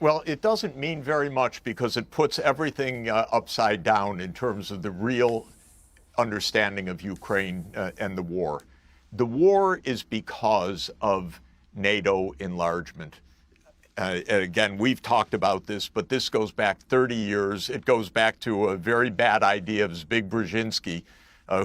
Well, it doesn't mean very much because it puts everything upside down in terms of the real understanding of Ukraine and the war. The war is because of NATO enlargement. Again, we've talked about this, but this goes back 30 years. It goes back to a very bad idea of Zbig Brzezinski,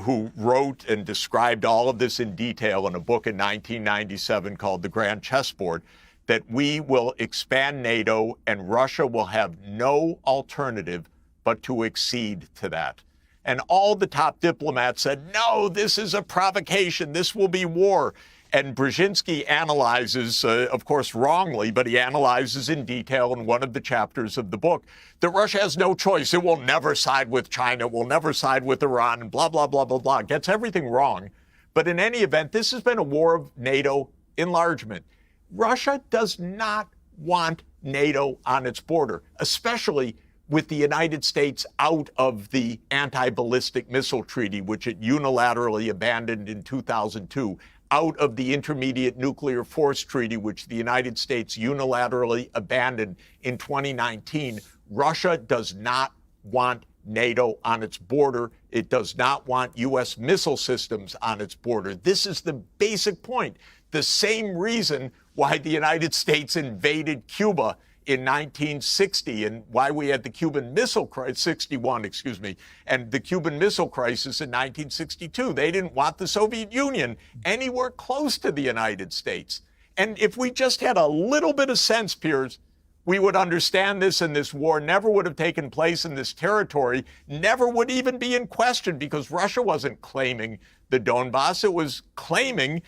who wrote and described all of this in detail in a book in 1997 called The Grand Chessboard, that we will expand NATO and Russia will have no alternative but to accede to that. And all the top diplomats said, no, this is a provocation. This will be war. And Brzezinski analyzes, of course, wrongly, but he analyzes in detail in one of the chapters of the book that Russia has no choice. It will never side with China. It will never side with Iran, and blah, blah, blah, blah, blah. Gets everything wrong. But in any event, this has been a war of NATO enlargement. Russia does not want NATO on its border, especially with the United States out of the anti-ballistic missile treaty, which it unilaterally abandoned in 2002, out of the intermediate nuclear force treaty, which the United States unilaterally abandoned in 2019. Russia does not want NATO on its border. It does not want U.S. missile systems on its border. This is the basic point. The same reason why the United States invaded Cuba in 1960 and why we had the Cuban Missile Crisis, 61, excuse me, and the Cuban Missile Crisis in 1962. They didn't want the Soviet Union anywhere close to the United States. And if we just had a little bit of sense, Piers, we would understand this, and this war never would have taken place in this territory, never would even be in question, because Russia wasn't claiming the Donbass. It was claiming